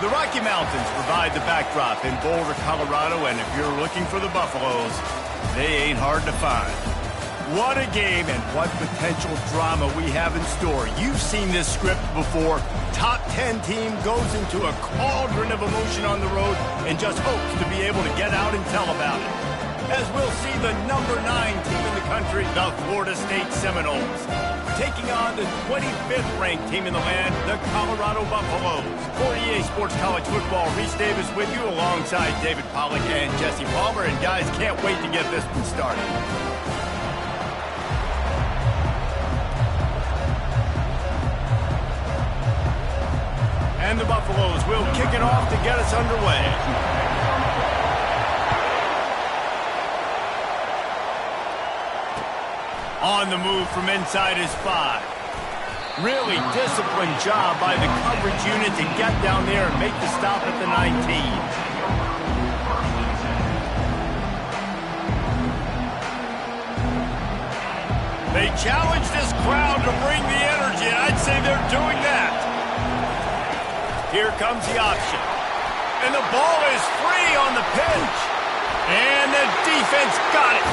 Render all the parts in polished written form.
The Rocky Mountains provide the backdrop in Boulder, Colorado, and if you're looking for the Buffaloes, they ain't hard to find. What a game and what potential drama we have in store. You've seen this script before. Top 10 team goes into a cauldron of emotion on the road and just hopes to be able to get out and tell about it. As we'll see the number 9 team in the country, the Florida State Seminoles, taking on the 25th ranked team in the land, the Colorado Buffaloes. For EA Sports College Football, Reese Davis with you alongside David Pollack and Jesse Palmer. And guys, can't wait to get this one started. And the Buffaloes will kick it off to get us underway. On the move from inside his 5. Really disciplined job by the coverage unit to get down there and make the stop at the 19. They challenge this crowd to bring the energy, and I'd say they're doing that. Here comes the option. And the ball is free on the pitch. And the defense got it.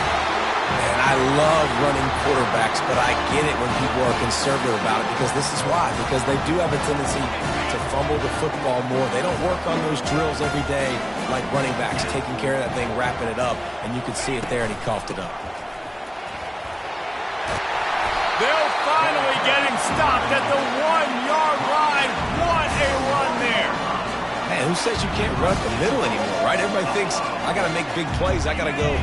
Man, I love running quarterbacks, but I get it when people are conservative about it because this is why. Because they do have a tendency to fumble the football more. They don't work on those drills every day like running backs, taking care of that thing, wrapping it up. And you could see it there, and he coughed it up. They'll finally get him stopped at the 1-yard line. What a run there. Man, who says you can't run up the middle anymore, right? Everybody thinks, I got to make big plays. I got to go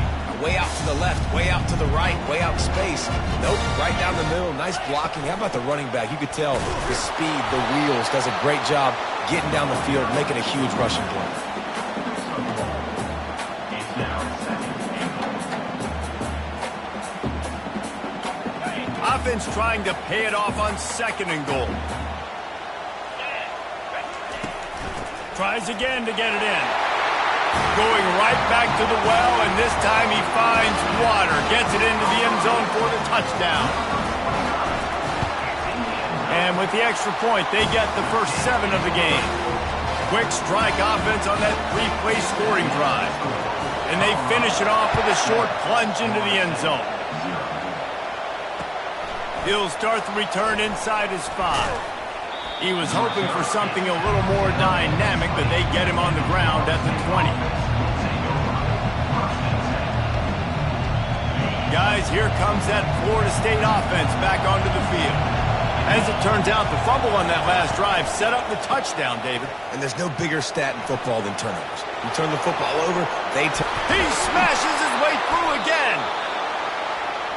way out to the left, way out to the right, way out in space. Nope, right down the middle. Nice blocking. How about the running back? You could tell the speed, the wheels, does a great job getting down the field, making a huge rushing play. Offense trying to pay it off on 2nd and goal. Tries again to get it in. Going right back to the well, and this time he finds water. Gets it into the end zone for the touchdown. And with the extra point, they get the first 7 of the game. Quick strike offense on that 3-play scoring drive. And they finish it off with a short plunge into the end zone. He'll start the return inside his 5. He was hoping for something a little more dynamic, but they get him on the ground at the 20. Guys, here comes that Florida State offense back onto the field. As it turns out, the fumble on that last drive set up the touchdown, David. And there's no bigger stat in football than turnovers. You turn the football over, he smashes his way through again.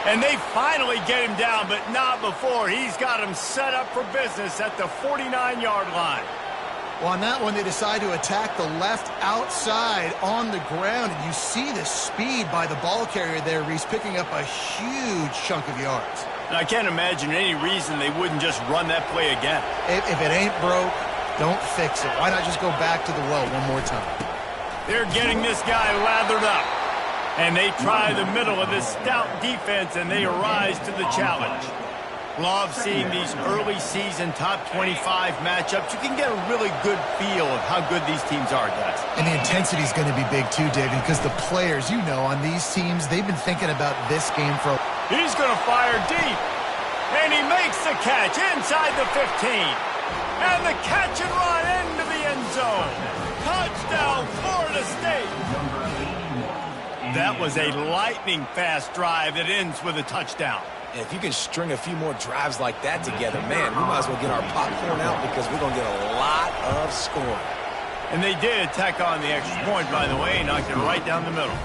And they finally get him down, but not before. He's got him set up for business at the 49-yard line. Well, on that one, they decide to attack the left outside on the ground. And you see the speed by the ball carrier there, Reese, picking up a huge chunk of yards. And I can't imagine any reason they wouldn't just run that play again. If it ain't broke, don't fix it. Why not just go back to the well one more time? They're getting this guy lathered up. And they try the middle of this stout defense, and they rise to the challenge. Love seeing these early season top 25 matchups. You can get a really good feel of how good these teams are, guys. And the intensity is going to be big too, David, because the players, you know, on these teams, they've been thinking about this game for... He's going to fire deep. And he makes the catch inside the 15. And the catch and run into the end zone. Touchdown, Florida State. That was a lightning-fast drive that ends with a touchdown. And if you can string a few more drives like that together, man, we might as well get our popcorn out because we're going to get a lot of scoring. And they did tack on the extra point, by the way, knocked it right down the middle.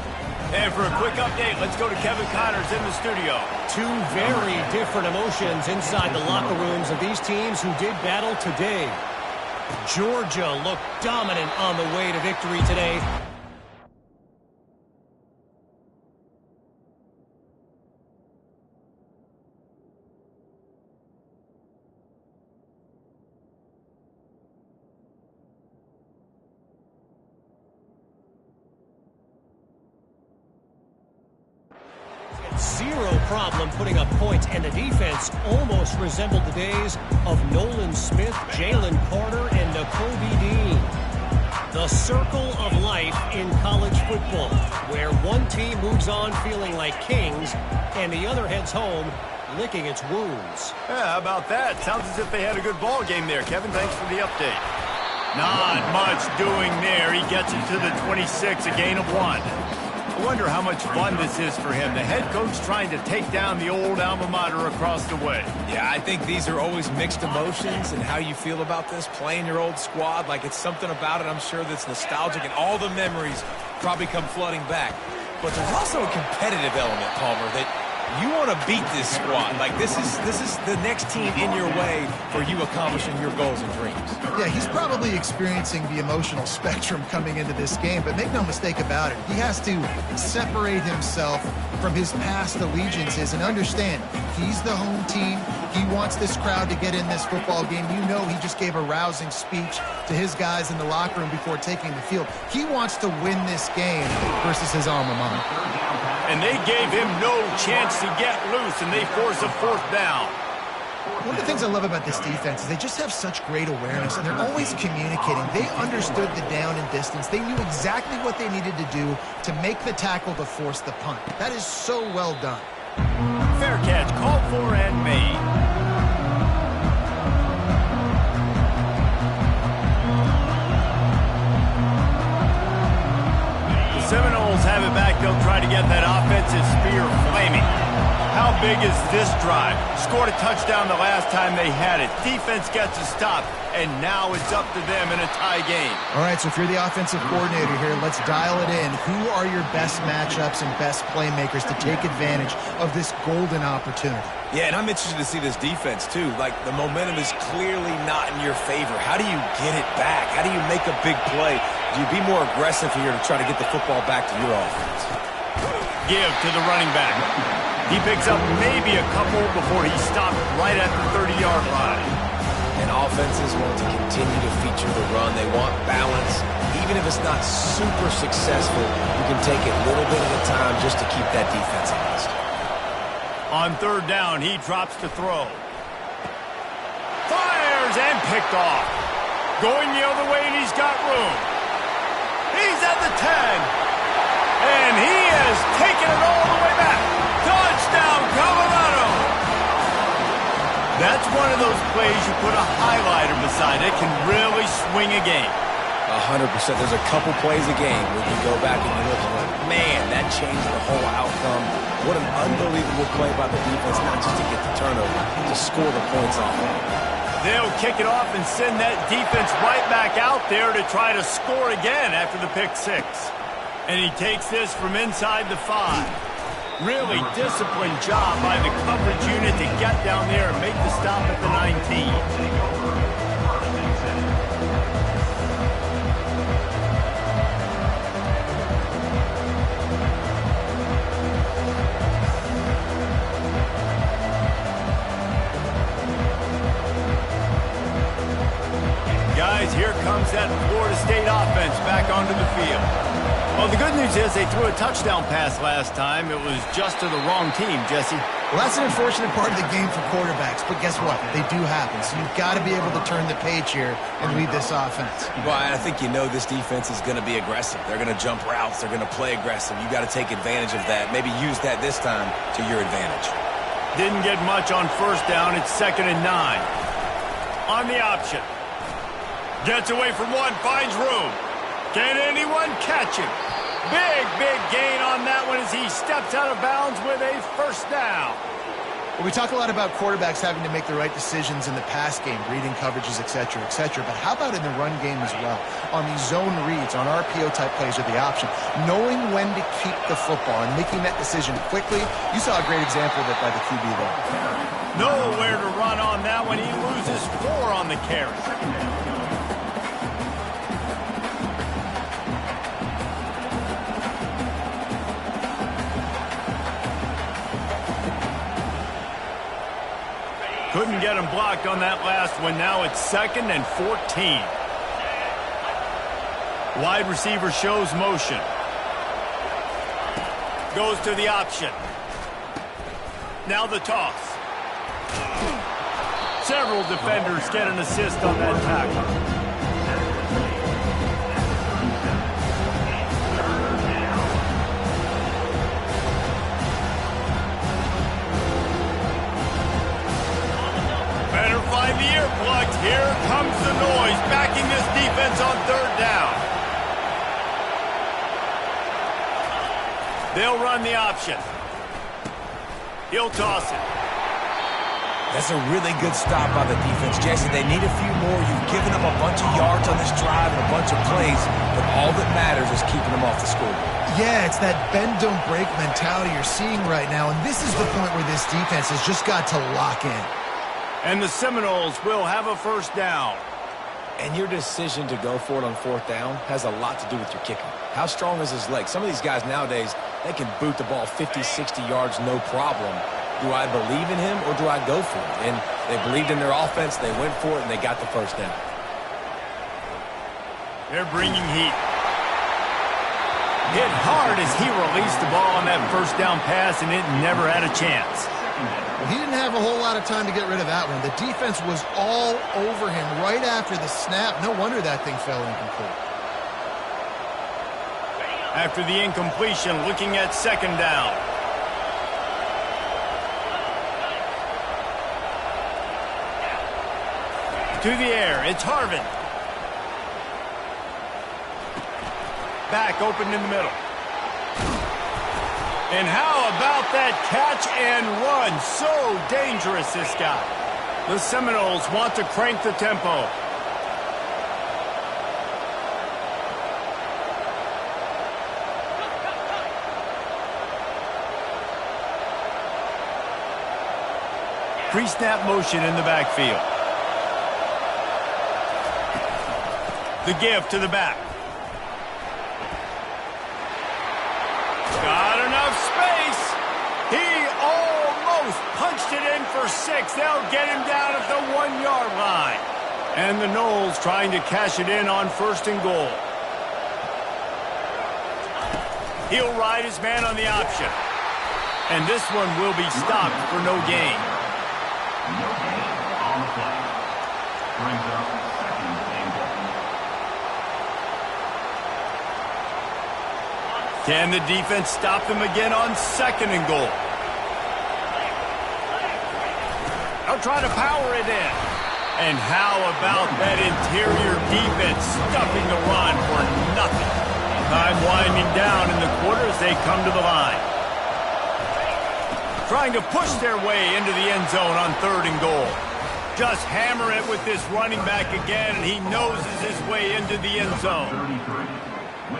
And for a quick update, let's go to Kevin Connors in the studio. 2 very different emotions inside the locker rooms of these teams who did battle today. Georgia looked dominant on the way to victory today. Zero problem putting up points, and the defense almost resembled the days of Nolan Smith, Jalen Carter, and Nakobe Dean. The circle of life in college football, where one team moves on feeling like kings and the other heads home licking its wounds. Yeah, how about that? Sounds as if they had a good ball game there. Kevin, thanks for the update. Not much doing there. He gets it to the 26, a gain of 1. I wonder how much fun this is for him. The head coach trying to take down the old alma mater across the way. Yeah, I think these are always mixed emotions and how you feel about this, playing your old squad. Like, it's something about it, I'm sure, that's nostalgic, and all the memories probably come flooding back. But there's also a competitive element, Palmer, that you want to beat this squad. Like, this is the next team in your way for you accomplishing your goals and dreams. Yeah, he's probably experiencing the emotional spectrum coming into this game, but make no mistake about it, he has to separate himself from his past allegiances and understand he's the home team. He wants this crowd to get in this football game. You know, he just gave a rousing speech to his guys in the locker room before taking the field. He wants to win this game versus his alma mater. And they gave him no chance to get loose, and they force a 4th down. One of the things I love about this defense is they just have such great awareness, and they're always communicating. They understood the down and distance. They knew exactly what they needed to do to make the tackle to force the punt. That is so well done. Fair catch, called for and made. The Seminoles have it back. They'll try to get that offensive spear flaming. How big is this drive? Scored a touchdown the last time they had it. Defense gets a stop, and now it's up to them in a tie game. All right, so if you're the offensive coordinator here, let's dial it in. Who are your best matchups and best playmakers to take advantage of this golden opportunity? Yeah, and I'm interested to see this defense, too. Like, the momentum is clearly not in your favor. How do you get it back? How do you make a big play? Do you be more aggressive here to try to get the football back to your offense? Give to the running back. He picks up maybe a couple before he stopped right at the 30-yard line. And offenses want to continue to feature the run. They want balance. Even if it's not super successful, you can take it little bit at a time just to keep that defense honest. On 3rd down, he drops to throw. Fires and picked off. Going the other way, and he's got room. He's at the 10. And he has taken it all the way back. Touchdown, Colorado! That's one of those plays you put a highlighter beside it, can really swing a game. 100%. There's a couple plays a game where you go back and you look and like, man, that changed the whole outcome. What an unbelievable play by the defense, not just to get the turnover, to score the points off of it. They'll kick it off and send that defense right back out there to try to score again after the pick 6. And he takes this from inside the 5. Really disciplined job by the coverage unit to get down there and make the stop at the 19. Guys, here comes that Florida State offense back onto the field. Well, the good news is they threw a touchdown pass last time. It was just to the wrong team, Jesse. Well, that's an unfortunate part of the game for quarterbacks, but guess what? They do happen, so you've got to be able to turn the page here and lead this offense. Well, I think you know this defense is going to be aggressive. They're going to jump routes. They're going to play aggressive. You've got to take advantage of that. Maybe use that this time to your advantage. Didn't get much on 1st down. It's 2nd and 9. On the option. Gets away from one, finds room. Can anyone catch him? Big gain on that one as he steps out of bounds with a 1st down. Well, we talk a lot about quarterbacks having to make the right decisions in the pass game, reading coverages, et cetera, but how about in the run game as well? On these zone reads, on RPO-type plays or the option, knowing when to keep the football and making that decision quickly. You saw a great example of it by the QB there. Nowhere to run on that one. He loses 4 on the carry. Couldn't get him blocked on that last one. Now it's 2nd and 14. Wide receiver shows motion. Goes to the option. Now the toss. Several defenders get an assist on that tackle. look, here comes the noise, backing this defense on third down. They'll run the option. He'll toss it. That's a really good stop by the defense, Jesse. They need a few more. You've given them a bunch of yards on this drive and a bunch of plays, but all that matters is keeping them off the scoreboard. Yeah, it's that bend, don't break mentality you're seeing right now, and this is the point where this defense has just got to lock in. And the Seminoles will have a first down. And your decision to go for it on fourth down has a lot to do with your kicker. How strong is his leg? Some of these guys nowadays, they can boot the ball 50, 60 yards, no problem. Do I believe in him or do I go for it? And they believed in their offense, they went for it, and they got the first down. They're bringing heat. Hit hard as he released the ball on that first down pass, and it never had a chance. Well, he didn't have a whole lot of time to get rid of that one. The defense was all over him right after the snap. No wonder that thing fell incomplete. After the incompletion, looking at second down. To the air, it's Harvin. Back open in the middle. And how about that catch and run? So dangerous, this guy. The Seminoles want to crank the tempo. Pre-snap motion in the backfield. The give to the back. Got enough space. He almost punched it in for 6. They'll get him down at the 1-yard line. And the Noles trying to cash it in on first and goal. He'll ride his man on the option. And this one will be stopped for no gain. No gain on the play. Brings up second and goal. Can the defense stop them again on second and goal? They'll try to power it in. And how about that interior defense stuffing the run for nothing? Time winding down in the quarter as they come to the line. Trying to push their way into the end zone on third and goal. Just hammer it with this running back again, and he noses his way into the end zone.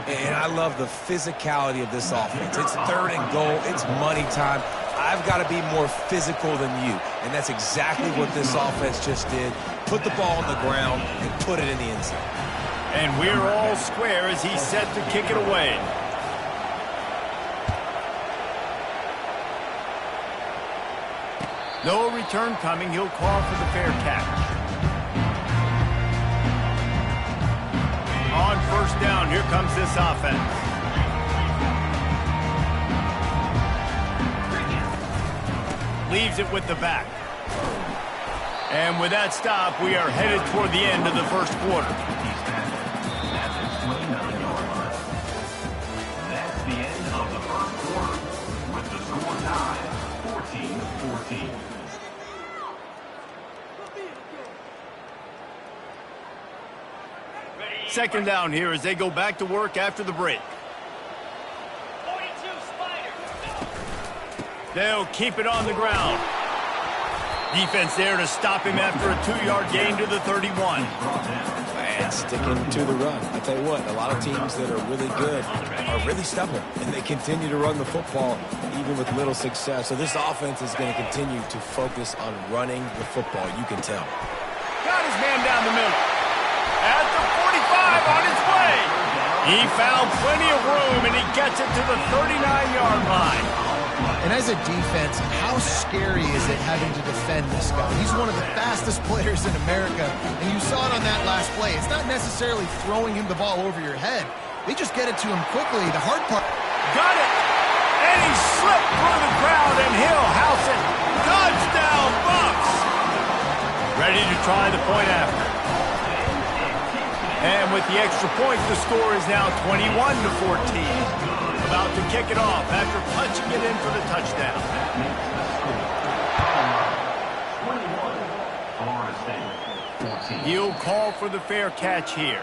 And I love the physicality of this offense. It's third and goal. It's money time. I've got to be more physical than you. And that's exactly what this offense just did. Put the ball on the ground and put it in the end zone. And we're all square as he's set to kick it away. No return coming. He'll call for the fair catch. On first down, here comes this offense. Leaves it with the back. And with that stop, we are headed toward the end of the first quarter. At the 29-yard line. That's the end of the first quarter with the score tied 14-14. Second down here as they go back to work after the break. They'll keep it on the ground. Defense there to stop him after a 2-yard gain to the 31. And sticking to the run. I tell you what, a lot of teams that are really good are really stubborn, and they continue to run the football even with little success. So this offense is going to continue to focus on running the football. You can tell. Got his man down the middle. At the 45 on his way. He found plenty of room, and he gets it to the 39-yard line. And as a defense, how scary is it having to defend this guy? He's one of the fastest players in America, and you saw it on that last play. It's not necessarily throwing him the ball over your head. They just get it to him quickly. The hard part... Got it! And he slipped through the crowd, and he'll house it. Touchdown, Bucks! Ready to try the point after. And with the extra point, the score is now 21-14. About to kick it off after punching it in for the touchdown. 21, Florida State. He'll call for the fair catch here.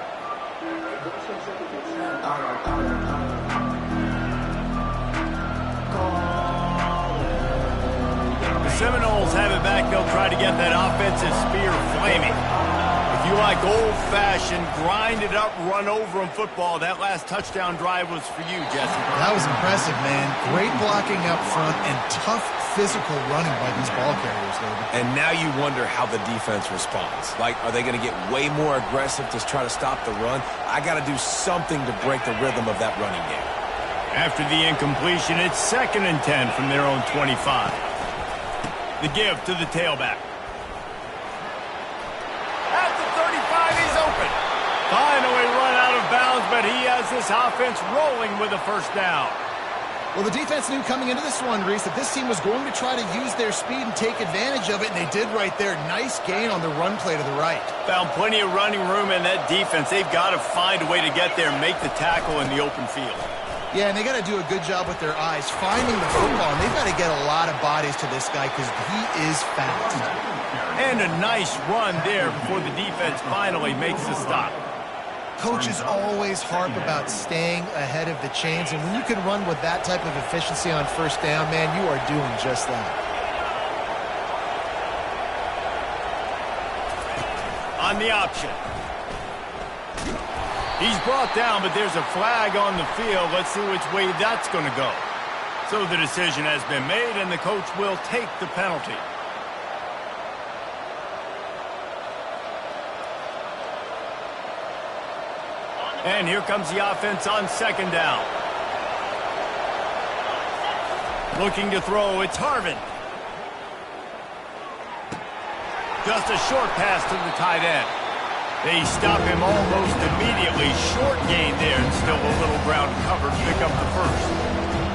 The Seminoles have it back. They'll try to get that offensive spear flaming. If you like old-fashioned, grind-it-up, run-over-'em football, that last touchdown drive was for you, Jesse. That was impressive, man. Great blocking up front and tough physical running by these ball carriers, David. And now you wonder how the defense responds. Like, are they going to get way more aggressive to try to stop the run? I got to do something to break the rhythm of that running game. After the incompletion, it's 2nd and 10 from their own 25. The give to the tailback. At the 35, he's open. Finally run out of bounds, but he has this offense rolling with a first down. Well, the defense knew coming into this one, Reese, that this team was going to try to use their speed and take advantage of it, and they did right there. Nice gain on the run play to the right. Found plenty of running room in that defense. They've got to find a way to get there and make the tackle in the open field. Yeah, and they got to do a good job with their eyes finding the football, and they've got to get a lot of bodies to this guy because he is fast. And a nice run there before the defense finally makes the stop. Coaches always harp about staying ahead of the chains, and when you can run with that type of efficiency on first down, man, you are doing just that. On the option. He's brought down, but there's a flag on the field. Let's see which way that's going to go. So the decision has been made, and the coach will take the penalty. And here comes the offense on 2nd down. Looking to throw, it's Harvin. Just a short pass to the tight end. They stop him almost immediately. Short gain there, and still a little ground cover to pick up the first.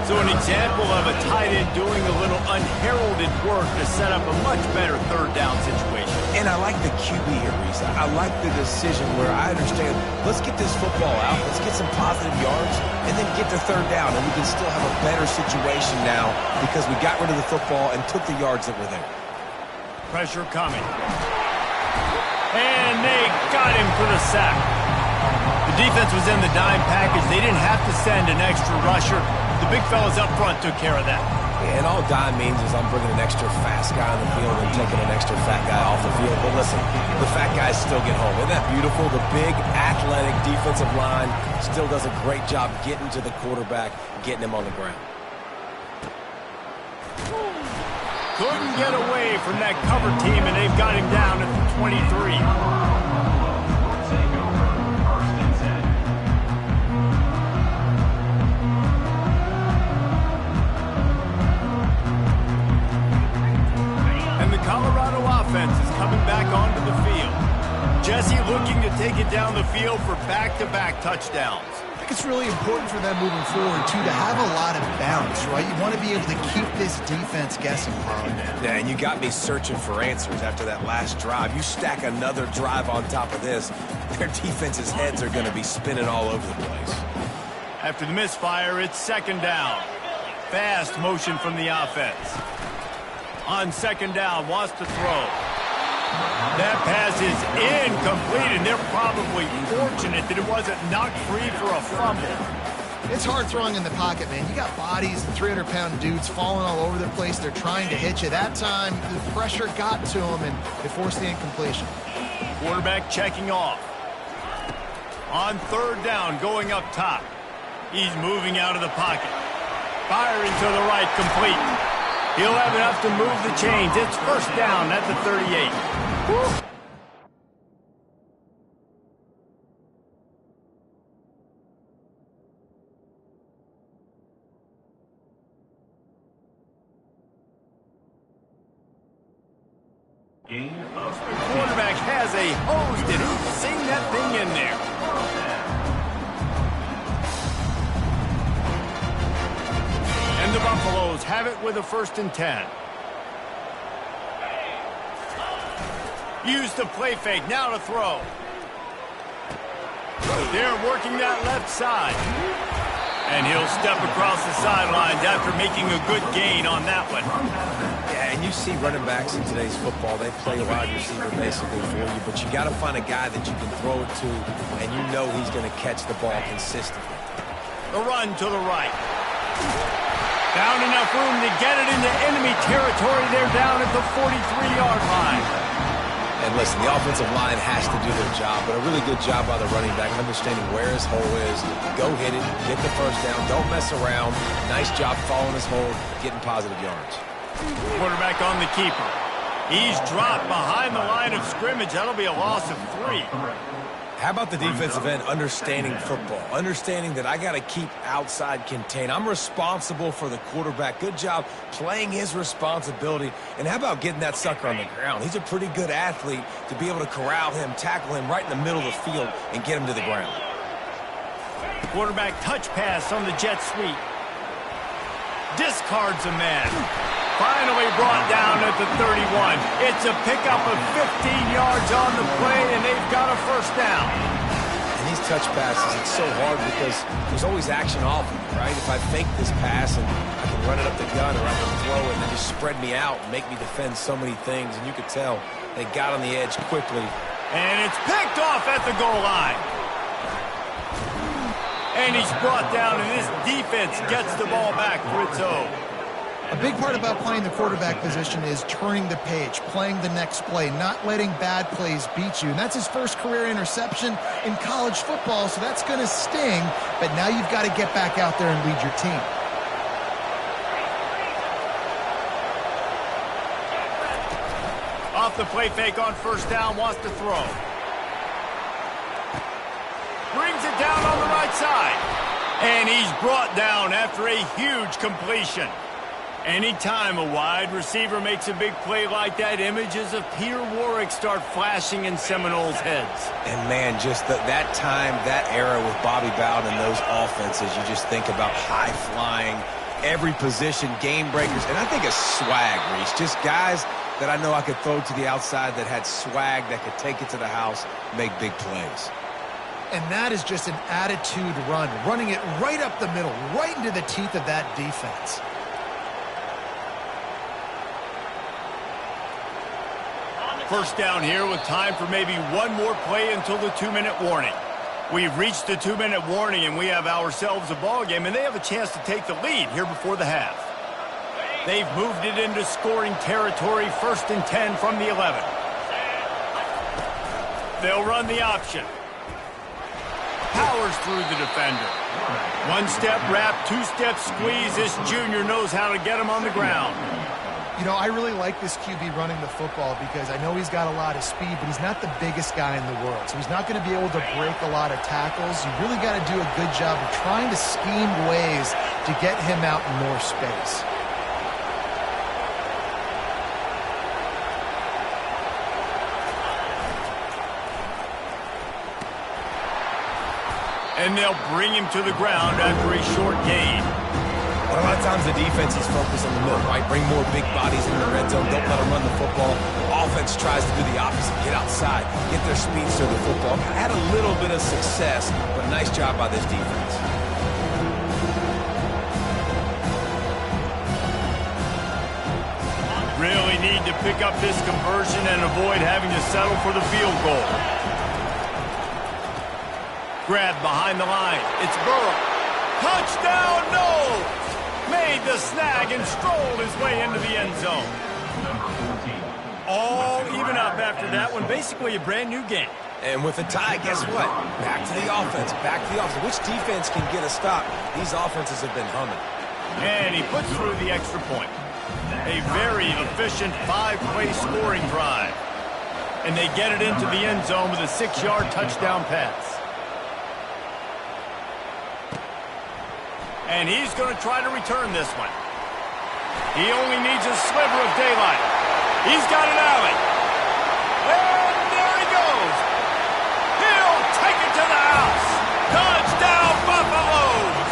So an example of a tight end doing a little unheralded work to set up a much better 3rd down situation. And I like the QB here, Reese. I like the decision where I understand, let's get this football out, let's get some positive yards, and then get to 3rd down, and we can still have a better situation now because we got rid of the football and took the yards that were there. Pressure coming. And they got him for the sack. The defense was in the dime package. They didn't have to send an extra rusher. The big fellas up front took care of that. Yeah, and all dime means is I'm bringing an extra fast guy on the field and taking an extra fat guy off the field. But listen, the fat guys still get home. Isn't that beautiful? The big, athletic defensive line still does a great job getting to the quarterback, getting him on the ground. Couldn't get away from that cover team, and they've got him down at the 23. Colorado offense is coming back onto the field. Jesse looking to take it down the field for back-to-back touchdowns. I think it's really important for them moving forward, too, to have a lot of bounce, right? You want to be able to keep this defense guessing, Paul. Yeah, and you got me searching for answers after that last drive. You stack another drive on top of this, their defense's heads are going to be spinning all over the place. After the misfire, it's 2nd down. Fast motion from the offense. On 2nd down, wants to throw. That pass is incomplete, and they're probably fortunate that it wasn't knocked free for a fumble. It's hard throwing in the pocket, man. You got bodies and 300-pound dudes falling all over the place. They're trying to hit you. That time, the pressure got to them, and it forced the incompletion. Quarterback checking off. On 3rd down, going up top. He's moving out of the pocket. Firing to the right, complete. He'll have enough to move the chains. It's 1st down at the 38. Woo. The quarterback has a hose. Did he sing that thing in there? And the Buffaloes have it with a 1st and 10. Use the play fake, now to throw. They're working that left side. And he'll step across the sidelines after making a good gain on that one. Yeah, Yeah, and you see running backs in today's football, they play wide receiver basically for you, but you got to find a guy that you can throw it to, and you know he's going to catch the ball consistently. The run to the right. Found enough room to get it into enemy territory. They're down at the 43-yard line. And listen, the offensive line has to do their job, but a really good job by the running back, understanding where his hole is. Go hit it, get the first down, don't mess around. Nice job following his hole, getting positive yards. Quarterback on the keeper. He's dropped behind the line of scrimmage. That'll be a loss of 3. How about the defensive end understanding football, understanding that I got to keep outside contain. I'm responsible for the quarterback. Good job playing his responsibility. And how about getting that sucker on the ground? He's a pretty good athlete to be able to corral him, tackle him right in the middle of the field, and get him to the ground. Quarterback touch pass on the jet sweep. Discards a man. Finally brought down at the 31. It's a pickup of 15 yards on the play, and they've got a first down. And these touch passes, it's so hard because there's always action off of it, right? If I fake this pass and I can run it up the gun, or I can throw it and then just spread me out and make me defend so many things, and you could tell they got on the edge quickly. And it's picked off at the goal line. And he's brought down, and this defense gets the ball back for its own. A big part about playing the quarterback position is turning the page, playing the next play, not letting bad plays beat you. And that's his first career interception in college football, so that's going to sting. But now you've got to get back out there and lead your team. Off the play fake on first down, wants to throw. Brings it down on the right side. And he's brought down after a huge completion. Anytime a wide receiver makes a big play like that, images of Peter Warrick start flashing in Seminoles' heads. And, man, just that time, that era with Bobby Bowden and those offenses, you just think about high-flying, every position, game breakers, and I think of swag, Reese. Just guys that I know I could throw to the outside that had swag, that could take it to the house, make big plays. And that is just an attitude run, running it right up the middle, right into the teeth of that defense. First down here with time for maybe one more play until the 2-minute warning. We've reached the 2-minute warning, and we have ourselves a ball game, and they have a chance to take the lead here before the half. They've moved it into scoring territory, 1st and 10 from the 11. They'll run the option. Powers through the defender. One-step wrap, two-step squeeze. This junior knows how to get him on the ground. You know, I really like this QB running the football because I know he's got a lot of speed, but he's not the biggest guy in the world. So he's not going to be able to break a lot of tackles. You really got to do a good job of trying to scheme ways to get him out in more space. And they'll bring him to the ground after a short gain. But a lot of times the defense is focused on the middle, right? Bring more big bodies in the red zone. Don't let them run the football. Offense tries to do the opposite. Get outside. Get their speeds to the football. Had a little bit of success, but a nice job by this defense. Really need to pick up this conversion and avoid having to settle for the field goal. Grab behind the line. It's Burrow. Touchdown, no! Made the snag and strolled his way into the end zone. All even up after that one. Basically a brand new game. And with a tie, guess what? Back to the offense. Back to the offense. Which defense can get a stop? These offenses have been humming. And he puts through the extra point. A very efficient 5-play scoring drive. And they get it into the end zone with a 6-yard touchdown pass. And he's going to try to return this one. He only needs a sliver of daylight. He's got an alley. And there he goes. He'll take it to the house. Touchdown, Buffaloes.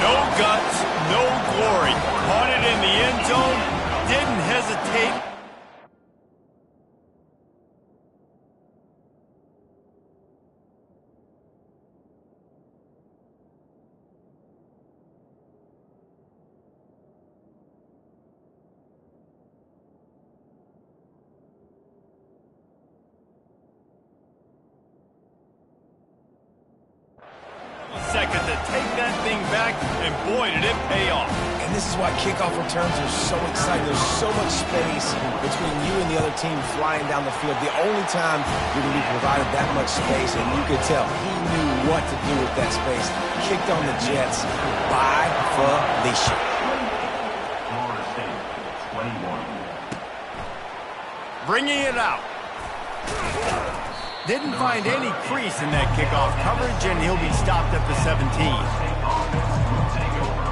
No guts, no glory. Caught it in the end zone. Didn't hesitate. and boy, did it pay off. And this is why kickoff returns are so exciting. There's so much space between you and the other team flying down the field. The only time you're going to be provided that much space, and you could tell he knew what to do with that space. Kicked on the Jets by Felicia. Florida State, 21. Bringing it out. Didn't find any crease in that kickoff coverage, and he'll be stopped at the 17. State offense will take over.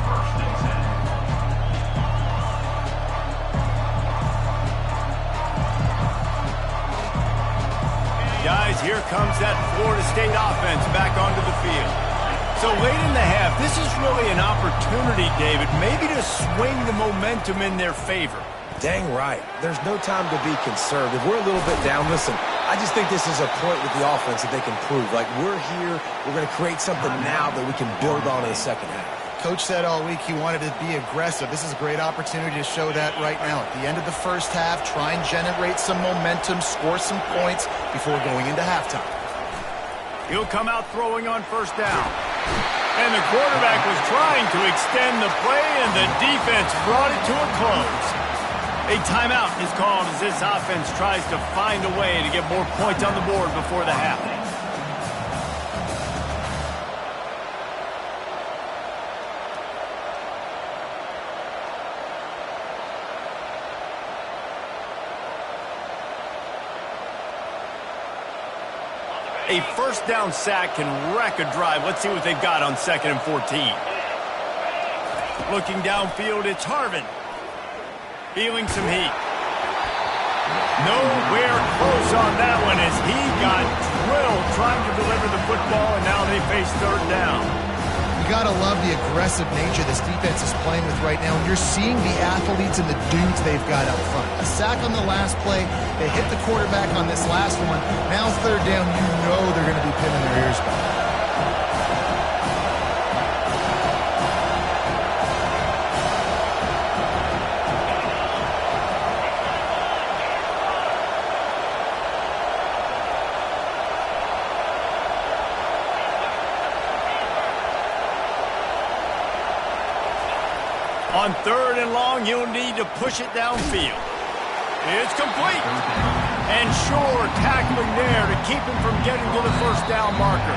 First and 10. Guys, here comes that Florida State offense back onto the field. So late in the half, this is really an opportunity, David, maybe to swing the momentum in their favor. Dang right. There's no time to be concerned. If we're a little bit down, listen, I just think this is a point with the offense that they can prove. Like, we're here, we're going to create something now that we can build on in the second half. Coach said all week he wanted to be aggressive. This is a great opportunity to show that right now. At the end of the first half, try and generate some momentum, score some points before going into halftime. He'll come out throwing on first down. And the quarterback was trying to extend the play, and the defense brought it to a close. A timeout is called as this offense tries to find a way to get more points on the board before the half. A first down sack can wreck a drive. Let's see what they've got on 2nd and 14. Looking downfield, it's Harvin. Feeling some heat. Nowhere close on that one as he got drilled trying to deliver the football, and now they face third down. You got to love the aggressive nature this defense is playing with right now. And you're seeing the athletes and the dudes they've got up front. A sack on the last play. They hit the quarterback on this last one. Now third down, you know they're going to be pinning their ears back. On 3rd and long, you'll need to push it downfield. It's complete. And sure, tackling there to keep him from getting to the first down marker.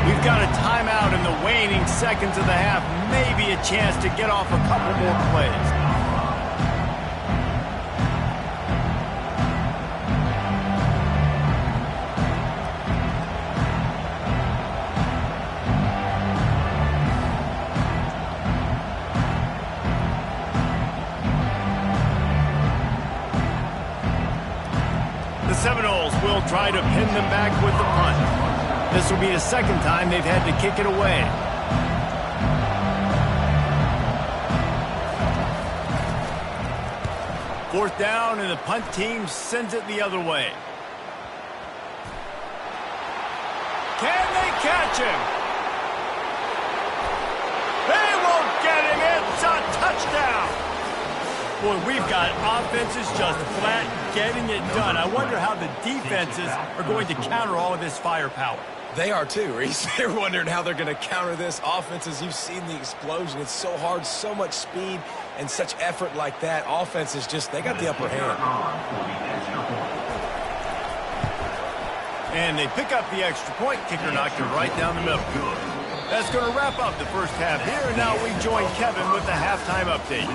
We've got a timeout in the waning seconds of the half. Maybe a chance to get off a couple more plays. Seminoles will try to pin them back with the punt. This will be the second time they've had to kick it away. Fourth down, and the punt team sends it the other way. Can they catch him? They won't get him. It's a touchdown. Boy, we've got offenses just flat getting it done. I wonder how the defenses are going to counter all of this firepower. They are too, Reese. They're wondering how they're going to counter this offense. As you've seen the explosion, it's so hard, so much speed, and such effort like that. Offense is just, they got the upper hand. And they pick up the extra point. Kicker knocked it right down the middle. That's going to wrap up the first half here, and now we join Kevin with the halftime update.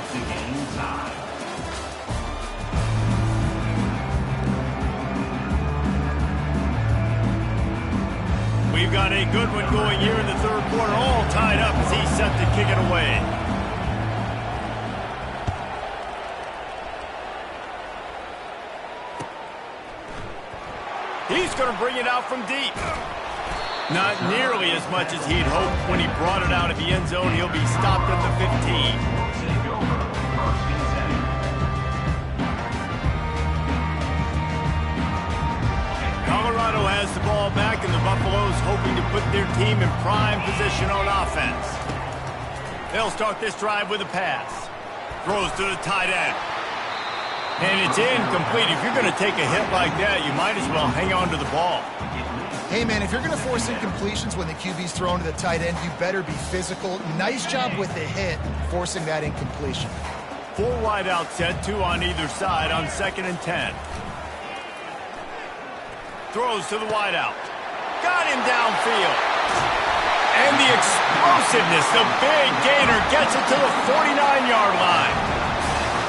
We've got a good one going here in the third quarter, all tied up as he's set to kick it away. He's going to bring it out from deep. Not nearly as much as he'd hoped when he brought it out of the end zone. He'll be stopped at the 15. Colorado has the ball back, and the Buffaloes hoping to put their team in prime position on offense. They'll start this drive with a pass. Throws to the tight end. And it's incomplete. If you're going to take a hit like that, you might as well hang on to the ball. Hey, man, if you're going to force incompletions when the QB's thrown to the tight end, you better be physical. Nice job with the hit, forcing that incompletion. 4 wide out set, 2 on either side on 2nd and 10. Throws to the wide out. Got him downfield. And the explosiveness, the big gainer gets it to the 49-yard line.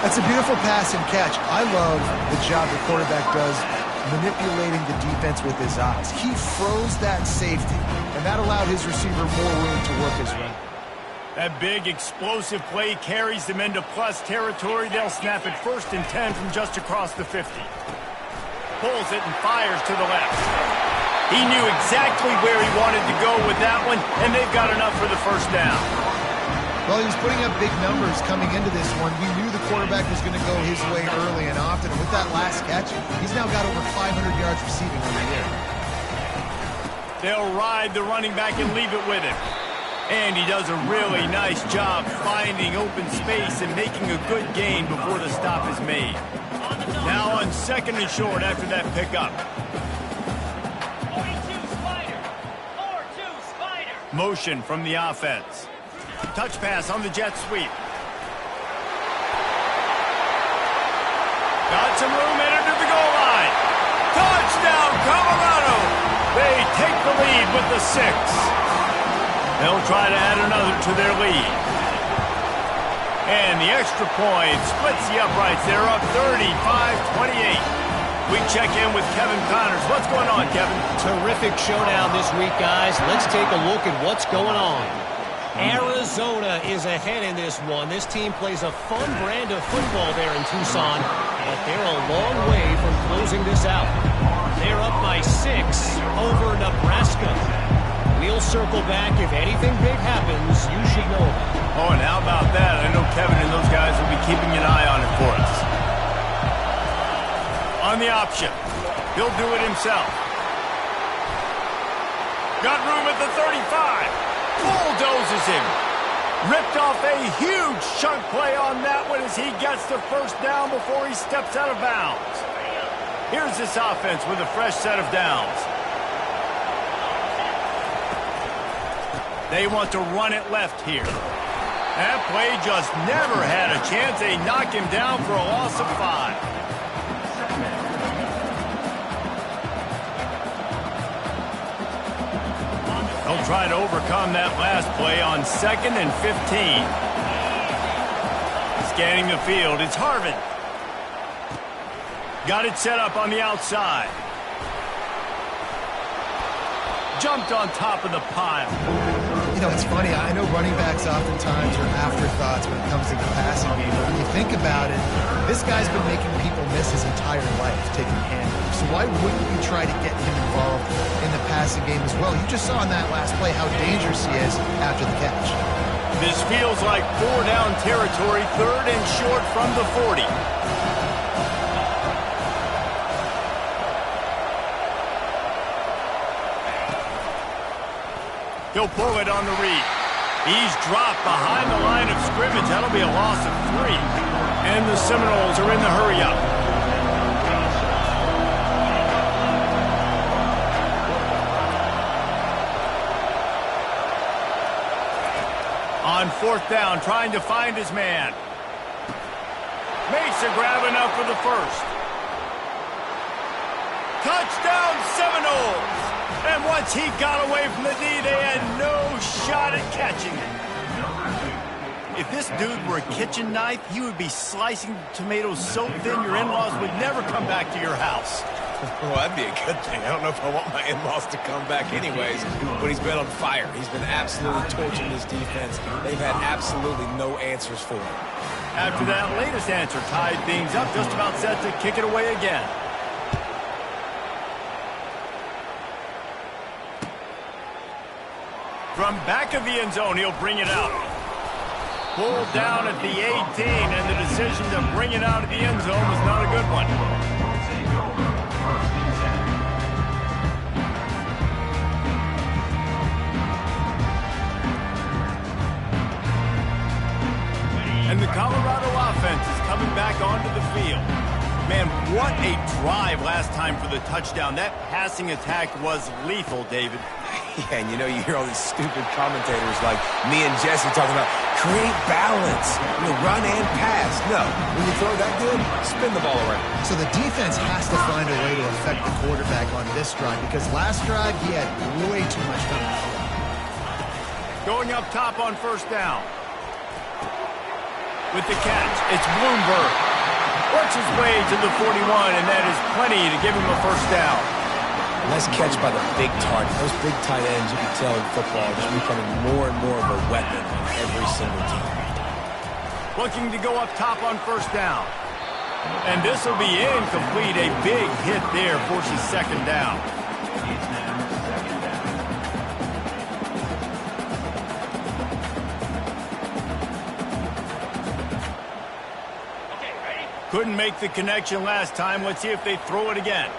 That's a beautiful pass and catch. I love the job the quarterback does manipulating the defense with his eyes. He froze that safety, and that allowed his receiver more room to work his run. That big explosive play carries them into plus territory. They'll snap it 1st and 10 from just across the 50. Pulls it and fires to the left. He knew exactly where he wanted to go with that one, and they've got enough for the 1st down. Well, he was putting up big numbers coming into this one. We knew the quarterback was going to go his way early and often. And with that last catch, he's now got over 500 yards receiving on the year. They'll ride the running back and leave it with him. And he does a really nice job finding open space and making a good gain before the stop is made. Now on 2nd and short after that pickup. 42 Spider. 4-2 Spider. Motion from the offense. Touch pass on the jet sweep. Got some room, entered to the goal line. Touchdown, Colorado! They take the lead with the 6. They'll try to add another to their lead. And the extra point splits the uprights. They're up 35-28. We check in with Kevin Connors. What's going on, Kevin? Terrific showdown this week, guys. Let's take a look at what's going on. Arizona is ahead in this one. This team plays a fun brand of football there in Tucson, but they're a long way from closing this out. They're up by 6 over Nebraska. We'll circle back. If anything big happens, you should know about it. Oh, and how about that? I know Kevin and those guys will be keeping an eye on it for us. On the option. He'll do it himself. Got room at the 35. Bulldozes him. Ripped off a huge chunk play on that one as he gets the 1st down before he steps out of bounds. Here's this offense with a fresh set of downs. They want to run it left here. That play just never had a chance. They knock him down for a loss of 5. They'll try to overcome that last play on 2nd and 15. Scanning the field, it's Harvin. Got it set up on the outside. Jumped on top of the pile. You know, it's funny. I know running backs oftentimes are afterthoughts when it comes to the passing game. But when you think about it, this guy's been making people miss his entire life taking handoffs. So why wouldn't you try to get him involved in the passing game as well? You just saw in that last play how dangerous he is after the catch. This feels like 4 down territory, 3rd and short from the 40. He'll pull it on the read. He's dropped behind the line of scrimmage. That'll be a loss of 3. And the Seminoles are in the hurry-up. On 4th down, trying to find his man. Makes a grab enough for the 1st. Touchdown, Seminoles! And once he got away from the D, they had no shot at catching it. If this dude were a kitchen knife, he would be slicing tomatoes so thin your in-laws would never come back to your house. Well, that'd be a good thing. I don't know if I want my in-laws to come back anyways, but he's been on fire. He's been absolutely torching this defense. They've had absolutely no answers for him. After that latest answer tied things up, just about set to kick it away again. From back of the end zone, he'll bring it out. Pulled down at the 18, and the decision to bring it out of the end zone was not a good one. And the Colorado offense is coming back onto the field. Man, what a drive last time for the touchdown. That passing attack was lethal, David. Yeah, and you know, you hear all these stupid commentators like me and Jesse talking about create balance, run and pass. No, when you throw that good, spin the ball around. So the defense has to find a way to affect the quarterback on this drive because last drive he had way too much time. Going up top on first down. With the catch, it's Bloomberg. Works his way to the 41, and that is plenty to give him a first down. Nice catch by the big target. Those big tight ends, you can tell in football, are just becoming more and more of a weapon on every single team. Looking to go up top on first down. And this will be incomplete. A big hit there forces second down. It's now second down. Couldn't make the connection last time. Let's see if they throw it again.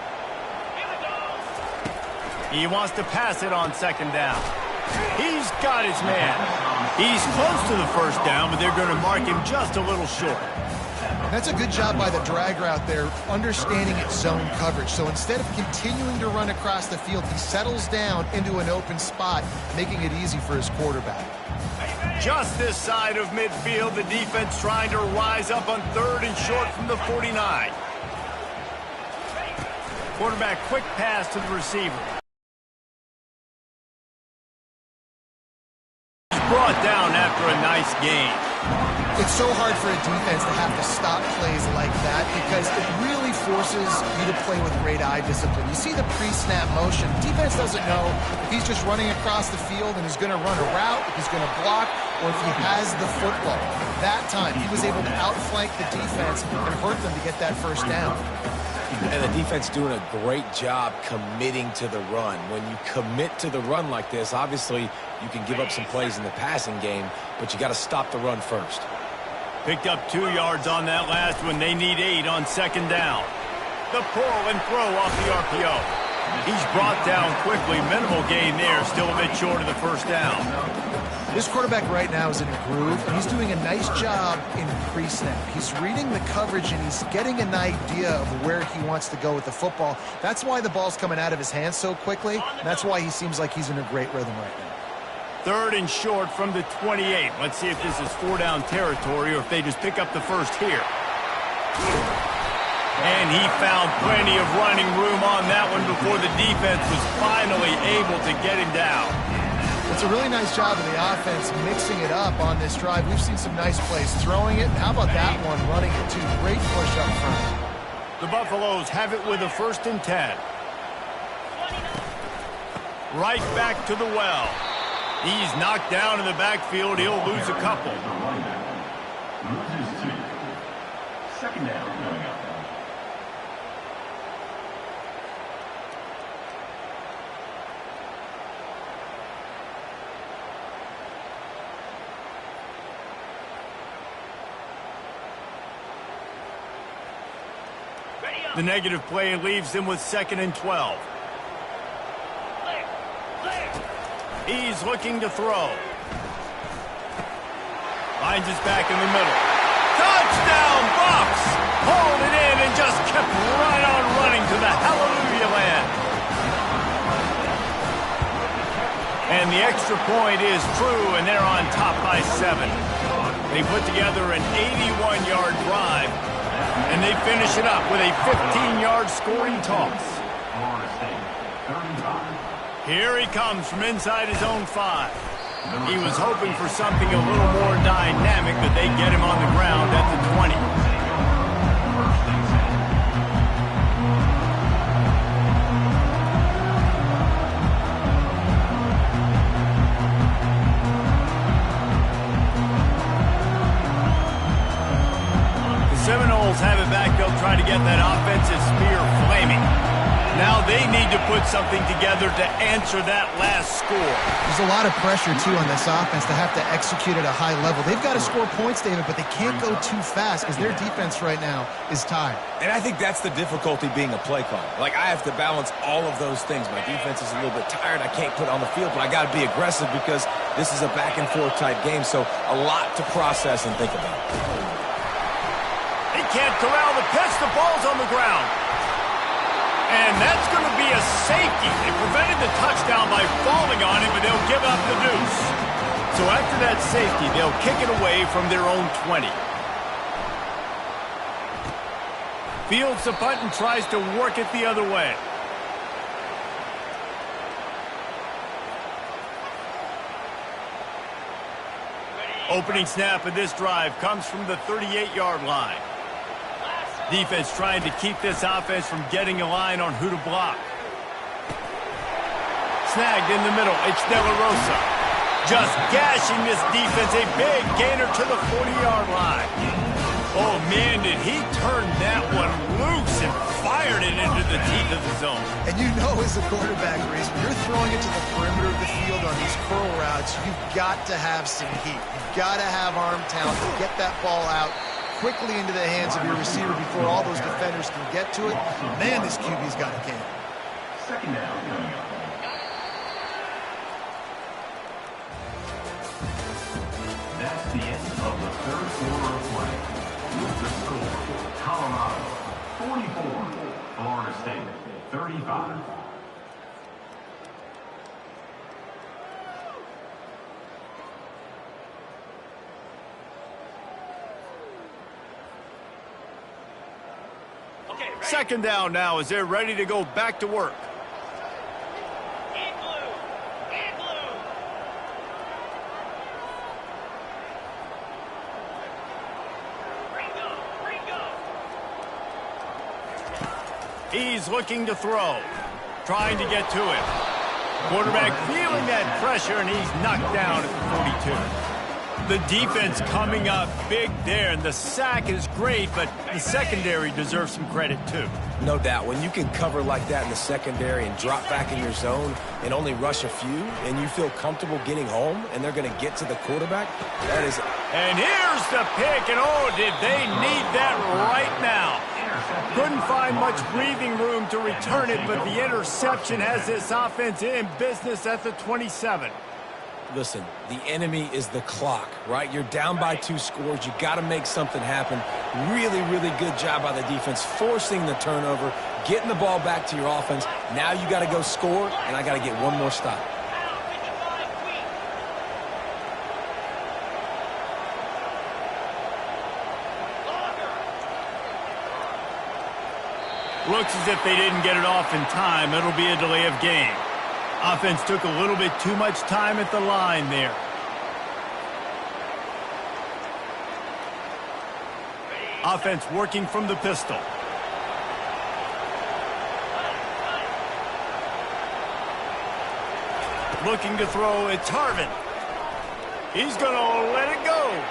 He wants to pass it on second down. He's got his man. He's close to the first down, but they're going to mark him just a little short. That's a good job by the drag route there, understanding its zone coverage. So instead of continuing to run across the field, he settles down into an open spot, making it easy for his quarterback. Just this side of midfield, the defense trying to rise up on third and short from the 49. Quarterback quick pass to the receiver. Brought down after a nice gain. It's so hard for a defense to have to stop plays like that because it really forces you to play with great eye discipline. You see the pre-snap motion. Defense doesn't know if he's just running across the field and he's going to run a route, if he's going to block, or if he has the football. That time, he was able to outflank the defense and hurt them to get that first down. And the defense doing a great job committing to the run. When you commit to the run like this, obviously you can give up some plays in the passing game, but you got to stop the run first. Picked up 2 yards on that last one. They need 8 on second down. The pull and throw off the RPO. He's brought down quickly. Minimal gain there. Still a bit short of the first down. This quarterback right now is in a groove, and he's doing a nice job in pre-snap. He's reading the coverage, and he's getting an idea of where he wants to go with the football. That's why the ball's coming out of his hands so quickly, and that's why he seems like he's in a great rhythm right now. Third and short from the 28. Let's see if this is 4-down territory or if they just pick up the first here. And he found plenty of running room on that one before the defense was finally able to get him down. It's a really nice job of the offense mixing it up on this drive. We've seen some nice plays throwing it. How about that one running it too? Great push up front. The Buffaloes have it with a 1st and 10. Right back to the well. He's knocked down in the backfield. He'll lose a couple. Loses 2. Second down coming up. The negative play leaves him with 2nd and 12. He's looking to throw. Finds his back in the middle. Touchdown, Bucks! Hauled it in and just kept right on running to the hallelujah land. And the extra point is true, and they're on top by 7. They put together an 81-yard drive, and they finish it up with a 15-yard scoring toss. Florida State, 35. Here he comes from inside his own 5. He was hoping for something a little more dynamic, but they get him on the ground at the 20. The Seminoles have it back. They'll try to get that offensive spear flaming. Now they need to put something together to answer that last score. There's a lot of pressure, too, on this offense to have to execute at a high level. They've got to score points, David, but they can't go too fast because their defense right now is tired. And I think that's the difficulty being a play caller. Like, I have to balance all of those things. My defense is a little bit tired. I can't put it on the field, but I got to be aggressive because this is a back-and-forth type game, so a lot to process and think about. He can't corral the pitch. The ball's on the ground. And that's going to be a safety. They prevented the touchdown by falling on it, but they'll give up the deuce. So after that safety, they'll kick it away from their own 20. Fields the punt and tries to work it the other way. Opening snap of this drive comes from the 38-yard line. Defense trying to keep this offense from getting a line on who to block. Snagged in the middle. It's De La Rosa. Just gashing this defense. A big gainer to the 40-yard line. Oh, man, did he turn that one loose and fired it into the teeth of the zone. And you know as a quarterback, Reese, when you're throwing it to the perimeter of the field on these curl routes, you've got to have some heat. You've got to have arm talent to get that ball out quickly into the hands of your receiver before all those defenders can get to it. Man, this QB's got a game. Second down. That's the end of the third quarter of play. With the score, Colorado 44, Florida State 35. Second down now as they're ready to go back to work. He's looking to throw, trying to get to it. Quarterback feeling that pressure, and he's knocked down at the 42. The defense coming up big there, and the sack is great, but the secondary deserves some credit too. No doubt. When you can cover like that in the secondary and drop back in your zone and only rush a few, and you feel comfortable getting home, and they're going to get to the quarterback, that is... And here's the pick, and oh, did they need that right now. Couldn't find much breathing room to return it, but the interception has this offense in business at the 27. Listen, the enemy is the clock, right? You're down by 2 scores. You got to make something happen. Really, really good job by the defense, forcing the turnover, getting the ball back to your offense. Now you got to go score, and I got to get one more stop. Looks as if they didn't get it off in time. It'll be a delay of game. Offense took a little bit too much time at the line there. Offense working from the pistol. Looking to throw, it's Harvin. He's going to let it go.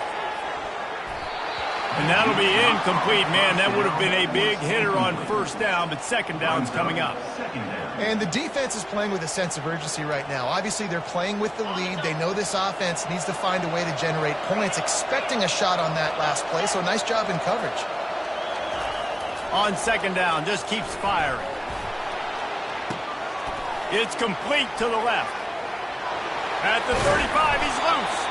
And that'll be incomplete, man. That would have been a big hitter on first down, but second down's coming up. And the defense is playing with a sense of urgency right now. Obviously, they're playing with the lead. They know this offense needs to find a way to generate points, expecting a shot on that last play, so nice job in coverage. On second down, just keeps firing. It's complete to the left. At the 35, he's loose.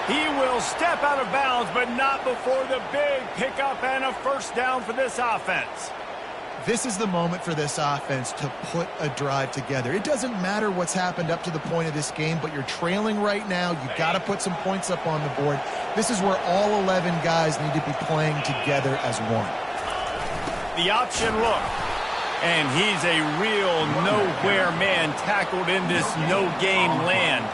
He will step out of bounds, but not before the big pickup and a first down for this offense. This is the moment for this offense to put a drive together. It doesn't matter what's happened up to the point of this game, but you're trailing right now. You've got to put some points up on the board. This is where all 11 guys need to be playing together as one. The option look. And he's a real nowhere man tackled in this no-game land.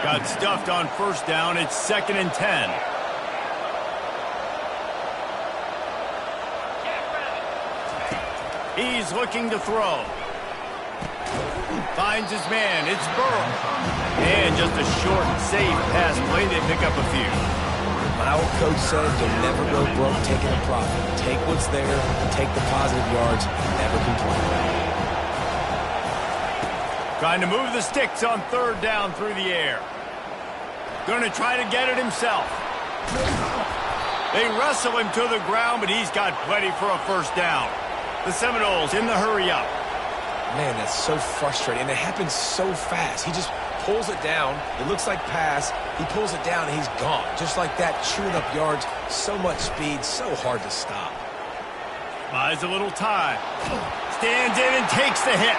Got stuffed on first down. It's 2nd and 10. He's looking to throw. Finds his man. It's Burrow. And just a short, safe pass play. They pick up a few. My old coach said you'll never go broke taking a profit. Take what's there, take the positive yards, never complain. Trying to move the sticks on third down through the air. Going to try to get it himself. They wrestle him to the ground, but he's got plenty for a first down. The Seminoles in the hurry up. Man, that's so frustrating. And it happens so fast. He just pulls it down. It looks like pass. He pulls it down, and he's gone. Just like that, chewing up yards. So much speed, so hard to stop. Buys a little time. Stands in and takes the hit.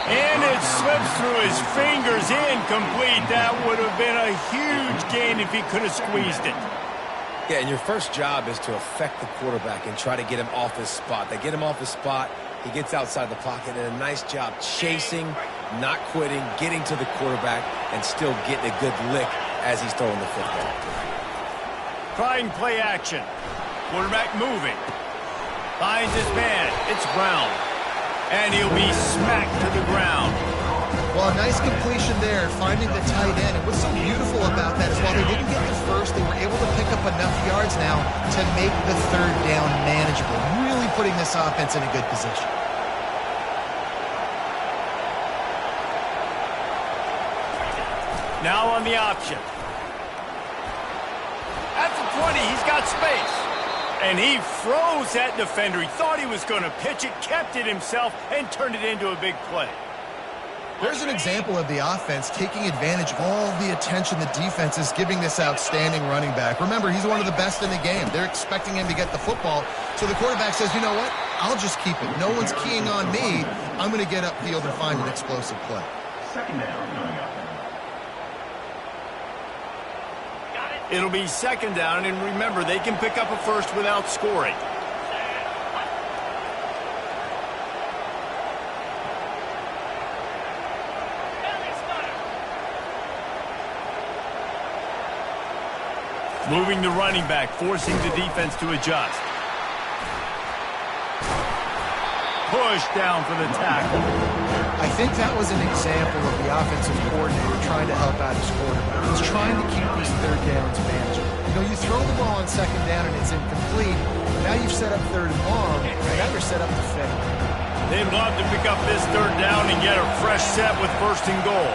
And it slips through his fingers, incomplete. That would have been a huge gain if he could have squeezed it. Yeah, and your first job is to affect the quarterback and try to get him off his spot. They get him off his spot, he gets outside the pocket, and a nice job chasing, not quitting, getting to the quarterback, and still getting a good lick as he's throwing the football. Trying play action. Quarterback moving. Finds his man. It's Brown. And he'll be smacked to the ground. Well, a nice completion there, finding the tight end. And what's so beautiful about that is while they didn't get the first, they were able to pick up enough yards now to make the third down manageable. Really putting this offense in a good position. Now on the option. At the 20, he's got space. And he froze that defender. He thought he was going to pitch it, kept it himself, and turned it into a big play. There's an example of the offense taking advantage of all the attention the defense is giving this outstanding running back. Remember, he's one of the best in the game. They're expecting him to get the football. So the quarterback says, you know what? I'll just keep it. No one's keying on me. I'm going to get upfield and find an explosive play. Second down coming up. It'll be second down, and remember, they can pick up a first without scoring. Moving the running back, forcing the defense to adjust. Push down for the tackle. I think that was an example of the offensive coordinator trying to help out his quarterback. He's trying to keep these third downs manageable. You know, you throw the ball on second down and it's incomplete. Now you've set up third and long, and now you're set up to fail. They'd love to pick up this third down and get a fresh set with first and goal.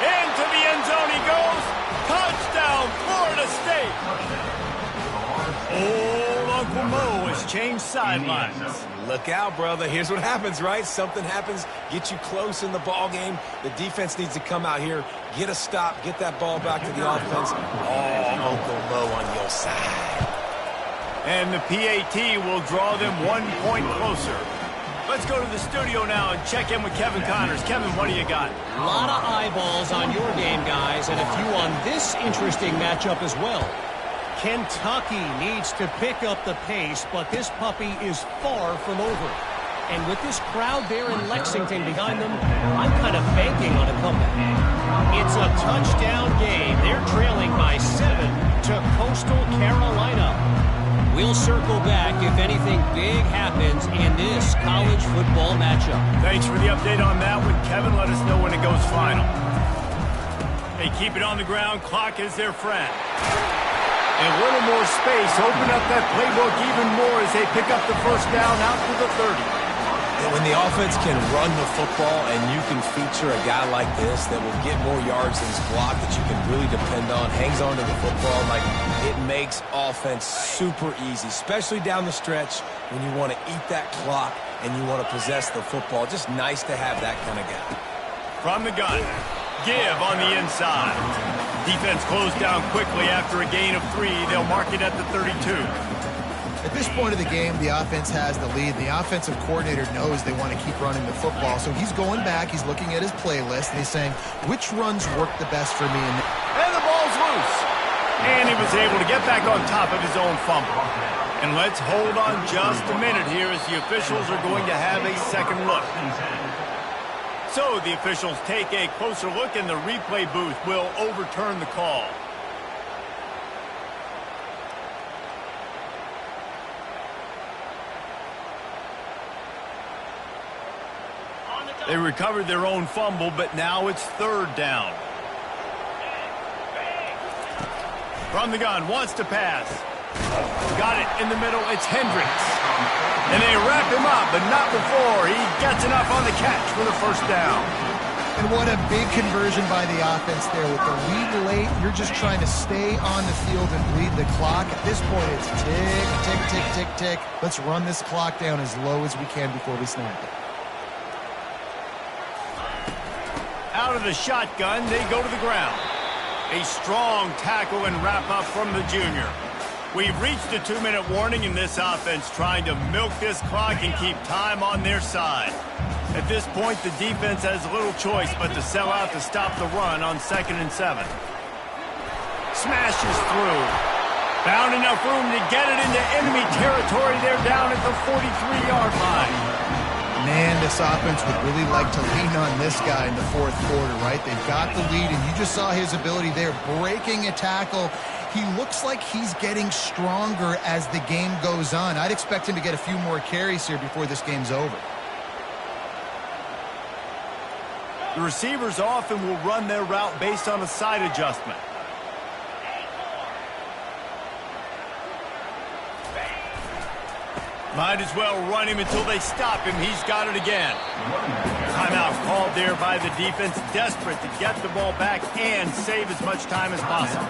Into the end zone he goes. Touchdown, Florida State. Old Uncle Mo has changed sidelines. Look out, brother. Here's what happens, right? Something happens, get you close in the ball game. The defense needs to come out here, get a stop, get that ball back to the offense. Oh, Uncle Mo on your side. And the PAT will draw them 1 point closer. Let's go to the studio now and check in with Kevin Connors. Kevin, what do you got? A lot of eyeballs on your game, guys, and a few on this interesting matchup as well. Kentucky needs to pick up the pace, but this puppy is far from over. And with this crowd there in Lexington behind them, I'm kind of banking on a comeback. It's a touchdown game. They're trailing by 7 to Coastal Carolina. We'll circle back if anything big happens in this college football matchup. Thanks for the update on that one, Kevin. Let us know when it goes final. They keep it on the ground. Clock is their friend. A little more space. Open up that playbook even more as they pick up the first down out to the 30. And when the offense can run the football and you can feature a guy like this that will get more yards than his block that you can really depend on, hangs on to the football, like it makes offense super easy, especially down the stretch when you want to eat that clock and you want to possess the football. Just nice to have that kind of guy. From the gun, give on the inside. Defense closed down quickly after a gain of 3. They'll mark it at the 32. At this point of the game, the offense has the lead. The offensive coordinator knows they want to keep running the football, so he's going back, he's looking at his playlist, and he's saying, which runs work the best for me? And the ball's loose. And he was able to get back on top of his own fumble. And let's hold on just a minute here as the officials are going to have a second look. So the officials take a closer look, and the replay booth will overturn the call. They recovered their own fumble, but now it's third down. From the gun, wants to pass. Got it in the middle, it's Hendricks. And they wrap him up, but not before he gets enough on the catch for the first down. And what a big conversion by the offense there. With the lead late, you're just trying to stay on the field and bleed the clock. At this point, it's tick, tick, tick, tick, tick. Let's run this clock down as low as we can before we snap it. Out of the shotgun, they go to the ground. A strong tackle and wrap up from the junior. We've reached a 2-minute warning in this offense, trying to milk this clock and keep time on their side. At this point, the defense has little choice but to sell out to stop the run on 2nd and 7. Smashes through. Found enough room to get it into enemy territory. They're down at the 43-yard line. Man, this offense would really like to lean on this guy in the fourth quarter, right? They've got the lead, and you just saw his ability there, breaking a tackle. He looks like he's getting stronger as the game goes on. I'd expect him to get a few more carries here before this game's over. The receivers often will run their route based on a side adjustment. Might as well run him until they stop him. He's got it again. Timeout called there by the defense, desperate to get the ball back and save as much time as possible.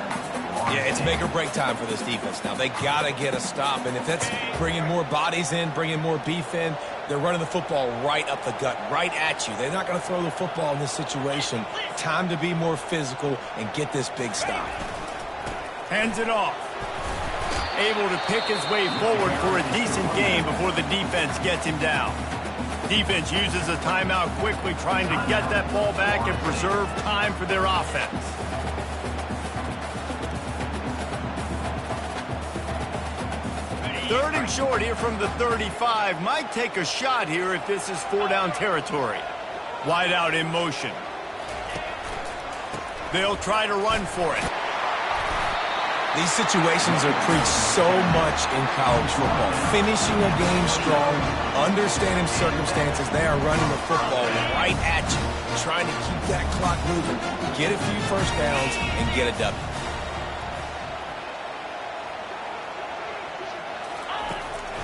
Yeah, it's make or break time for this defense. Now, they got to get a stop, and if that's bringing more bodies in, bringing more beef in, they're running the football right up the gut, right at you. They're not going to throw the football in this situation. Time to be more physical and get this big stop. Hands it off. Able to pick his way forward for a decent game before the defense gets him down. Defense uses a timeout quickly, trying to get that ball back and preserve time for their offense. Third and short here from the 35. Might take a shot here if this is 4-down territory. Wide out in motion. They'll try to run for it. These situations are preached so much in college football. Finishing a game strong, understanding circumstances. They are running the football right at you, trying to keep that clock moving, get a few first downs, and get a W.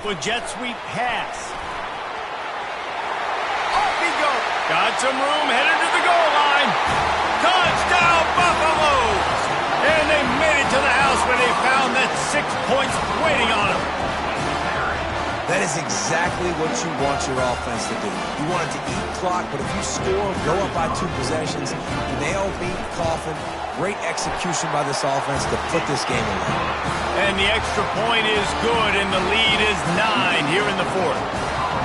With jet sweep pass. Off he goes. Got some room, headed to the goal line. Touchdown, Buffaloes! And they made it to the house where they found that 6 points waiting on them. That is exactly what you want your offense to do. You want it to eat clock, but if you score, go up by 2 possessions, nail, beat, coffin. Great execution by this offense to put this game away. And the extra point is good, and the lead is 9 here in the fourth.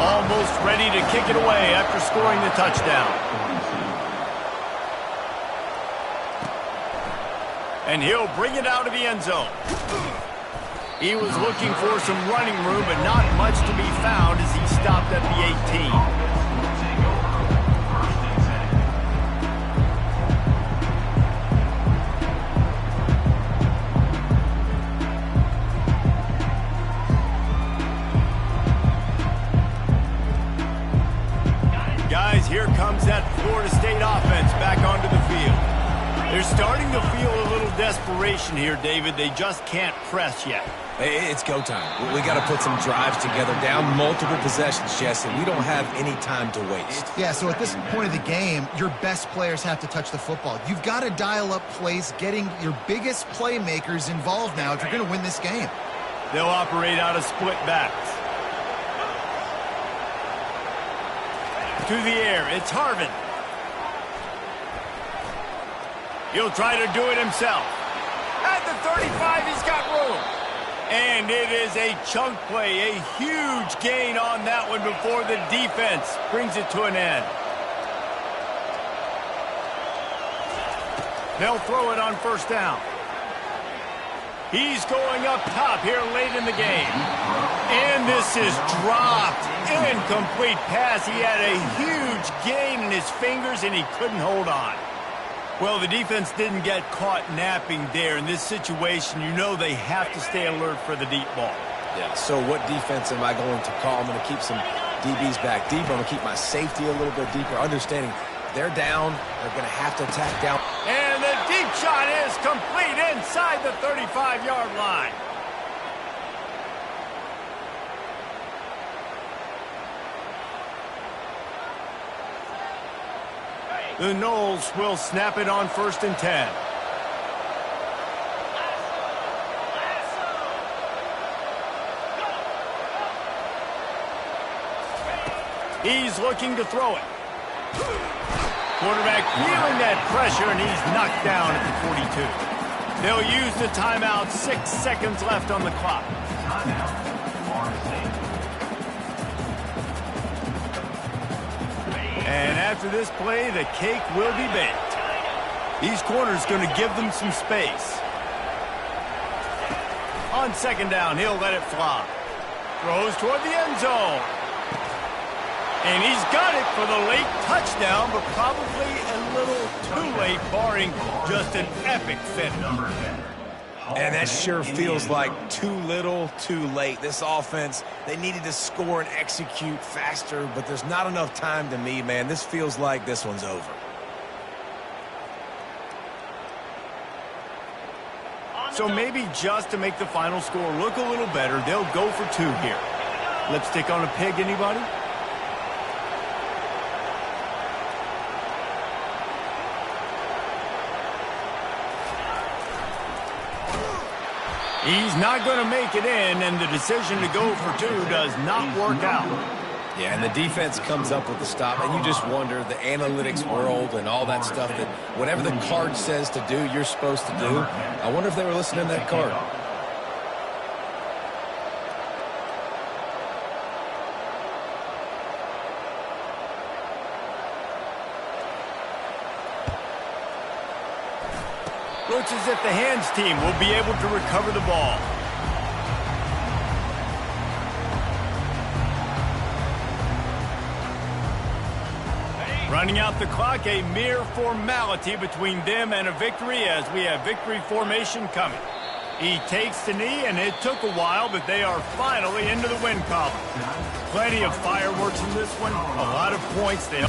Almost ready to kick it away after scoring the touchdown. And he'll bring it out of the end zone. He was looking for some running room, but not much to be found as he stopped at the 18. Guys, here comes that Florida State offense back onto the field. They're starting to feel a little desperation here, David. They just can't press yet. It's go time. We got to put some drives together, down multiple possessions, Jesse. We don't have any time to waste. Yeah, so at this point of the game, your best players have to touch the football. You've got to dial up plays, getting your biggest playmakers involved now if you're going to win this game. They'll operate out of split backs. To the air, it's Harvin. He'll try to do it himself. At the 35, he's got room. And it is a chunk play, a huge gain on that one before the defense brings it to an end. They'll throw it on first down. He's going up top here late in the game. And this is dropped. Incomplete pass. He had a huge gain in his fingers, and he couldn't hold on. Well, the defense didn't get caught napping there. In this situation, you know they have to stay alert for the deep ball. Yeah, so what defense am I going to call? I'm going to keep some DBs back deeper. I'm going to keep my safety a little bit deeper, understanding they're down. They're going to have to attack down. And the deep shot is complete inside the 35-yard line. The Knowles will snap it on 1st and 10. He's looking to throw it. Quarterback feeling that pressure, and he's knocked down at the 42. They'll use the timeout. 6 seconds left on the clock. Timeout. Florida State. And after this play, the cake will be baked. These corners going to give them some space. On 2nd down, he'll let it fly. Throws toward the end zone. And he's got it for the late touchdown, but probably a little too late, barring just an epic finish. And that sure feels like too little, too late. This offense, they needed to score and execute faster, but there's not enough time to me, man. This feels like this one's over. So maybe just to make the final score look a little better, they'll go for 2 here. Lipstick on a pig, anybody? He's not going to make it in, and the decision to go for 2 does not work out. Yeah, and the defense comes up with the stop, and you just wonder, the analytics world and all that stuff, that whatever the card says to do, you're supposed to do. I wonder if they were listening to that card. Looks as if the hands team will be able to recover the ball. Running out the clock, a mere formality between them and a victory as we have victory formation coming. He takes the knee, and it took a while, but they are finally into the win column. Plenty of fireworks in this one, a lot of points. They